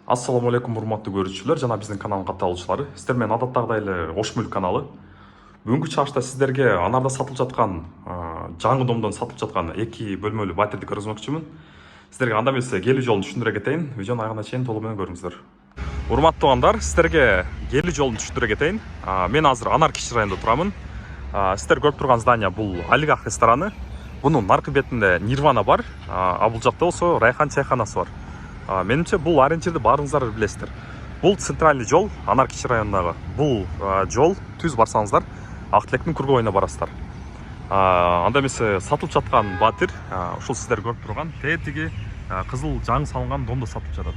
Ассаламу алейкум, урматтуу көрүүчүлөр жана биздин каналдын катталуучулары. Сиздер менен адаттагыдай эле Ош Мүлк каналы. Бүгүнкү чыгышта сиздерге анарда сатылып жаткан, жаңы домдон сатылып жаткан 2 бөлмөлүү батирди көрсөтмөкчүмүн. Сиздерге анда эмесе келүү жолун түшүндүрө кетейин. Видеонун аягына чейин толук менен көрүңүздөр. Урматтуу туугандар, сиздерге келүү жолун түшүндүрө кетейин. Мен азыр Анар Кичи районунда турамын. Сиздер көрүп турган здание бул Олигарх рестораны. Бунун наркы бетинде Нирвана бар, а бул жакта болсо Райхан чайханасы бар. Менимче бул ориентирди баарыңыздар билесиздер. Бул центральный жол, Анар Кичи районундагы. Бул жол түз барсаңыздар, Ак Тилектин кургоюна барасыздар. Анда эмесе сатылып жаткан батир, ушул сиздер көрүп турган тетиги кызыл жаңы салынган домдо сатылып жатат.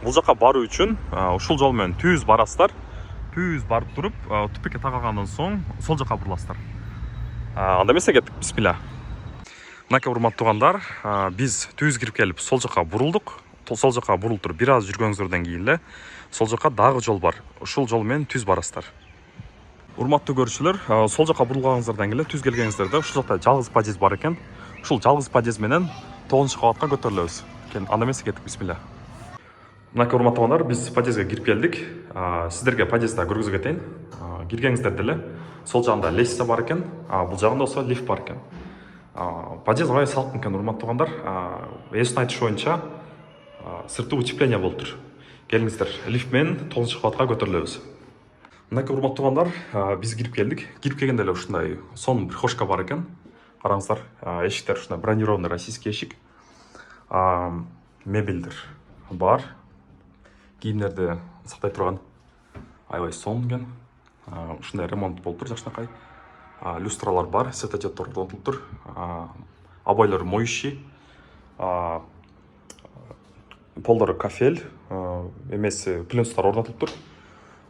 Бул жака баруу үчүн ушул жол менен түз барасыздар. Түз барып туруп, түпкүккө такалгандан соң сол жака буруласыздар. Анда эмесе кеттик, бисмилла. Мынакей урматтуу туугандар, биз түз кирип келип сол жака бурулдук. Сол жака бурулуп туруп бир аз жүргөнүңүздөрдөн кийин эле сол жака дагы жол бар. Ушул жол менен түз барасыздар. Урматтуу көрүүчүлөр, сол жака бурулганыңыздардан кийин эле түз келгениңиздерде ушул жакта жалгыз подъезд бар экен. Ушул жалгыз подъезд менен 9-кабатка көтөрүлөбүз. Анда эмесе кеттик, бисмилла. Мынакей урматтуу туугандар, биз подъездге кирип келдик. Сиздерге подъездди көргөзүп кетейин. Киргениңиздерде эле сол жагында лестница бар экен, бул жагында болсо лифт бар экен. Подъезд аябай салкын экен, урматтуу туугандар. Эстин айтышы боюнча сыртты утепление болуп тур. Келиңиздер, лифт менен 9-кабатка көтөрүлөбүз. Мынакей урматтуу туугандар, биз кирип келдик. Кирип келгенде эле ушундай сонун прихожка бар экен. Караңыздар, эшиктер ушундай бронированный российский эшик. Мебелдер бар. Кийимдерди сактай турган аябай сонун экен. Ушундай ремонт болуп тур жакшынакай. Люстралар бар, светодиоддор орнотулуп тур. Обойлор моющий. Полдору кафель, эмес пленстар орнотулуп тур.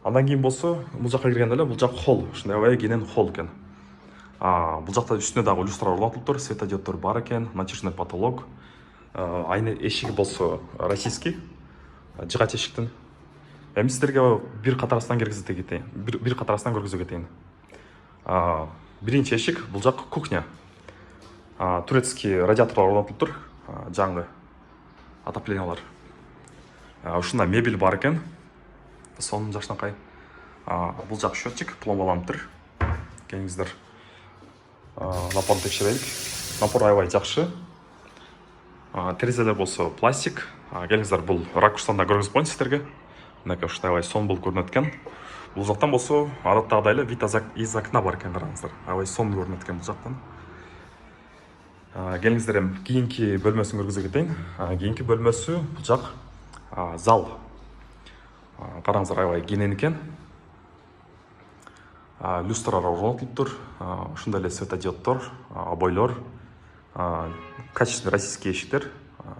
Андан кийин болсо, бул жака киргенде эле бул жак холл, ушундай аябай кенен холл экен. Бул жакта үстүнө дагы люстра орнотулуп тур, светодиоддор бар экен, натяжной потолок. Айна эшиги болсо российский, жыгач эшиктин. Эми сиздерге бир катарасынан киргизип кетейин. Бир катарасынан көргөзүп кетейин. Биринчи эшик, бул жак кухня. Турецкий радиаторлор орнотулуп тур, жаңы отоплениялар. Ушундай мебель бар экен. Сонун жакшынакай. Бул жак счетчик пломбаланып тур. Келиңиздер. Напор текшерелик. Напор аябай жакшы. Терезелер болсо пластик. Келиңиздер, бул ракурстан да көргөзүп коеюн сиздерге. Мынакей ушундай аябай сонун болуп көрүнөт экен. Бул жактан болсо адаттагыдай эле вид из окна бар экен, караңыздар. Аябай сонун көрүнөт экен бул жактан. Келиңиздер, эми кийинки бөлмөсүн көргөзүп кетейин. Кийинки бөлмөсү бул жак зал. Караңыздар, аябай кенен экен. Люстралар орнотулуп тур. Ушундай эле светодиоддор, обойлор, качественный российский эшиктер,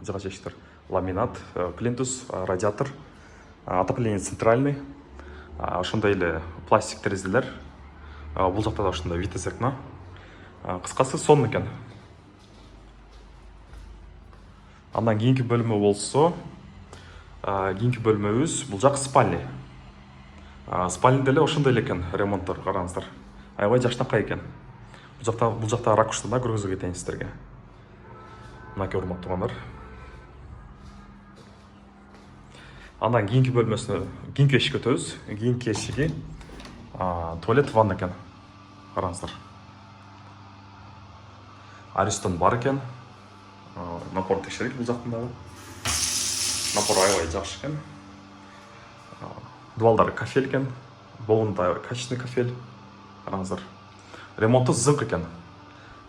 жыгач эшиктер, ламинат, плинтус, радиатор, отопление центральный. Ошондой эле пластик терезелер. Бул жакта да ушундай вид из окна. Кыскасы сонун экен. Андан кийинки бөлмө болсо, кийинки бөлмөбүз бул жак спальня. Спальняда эле ошондой эле экен ремонттор, караңыздар. Аябай жакшынакай экен. Бул жакта ракурстан да көргөзүп кетейин сиздерге. Мынакей урматтуу туугандар. Андан кийинки бөлмөсүнө, кийинки эшикке өтөбүз. Кийинки эшиги туалет, ванна экен. Караңыздар. Аристон бар экен. Напор текшерелик бул жактан. Напор аябай жакшы экен. Дубалдары кафель экен. Болгунда качественный кафель. Караңыздар. Ремонту зыңк экен.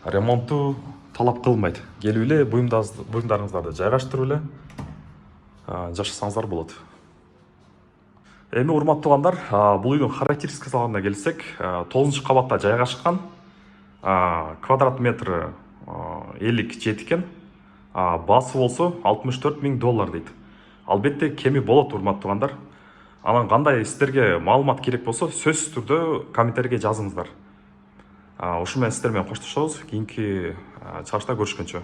Ремонту талап кылмайт. Келип эле буюмдарыңыздарды жайгаштырып эле жашасаңыздар болот. Эми урматтуу туугандар, бул үйдүн характеристикасына келсек, 9-кабатта жайгашкан. Квадрат метри 57 экен. Басы болсо $64,000 дейт. Албетте кеми болот, урматтуу туугандар. Анан кандай сиздерге маалымат керек болсо, сөзсүз түрдө комментарийге жазыңыздар. Ушу менен сиздер менен коштошобуз. Кийинки чыгышта көрүшкөнчө.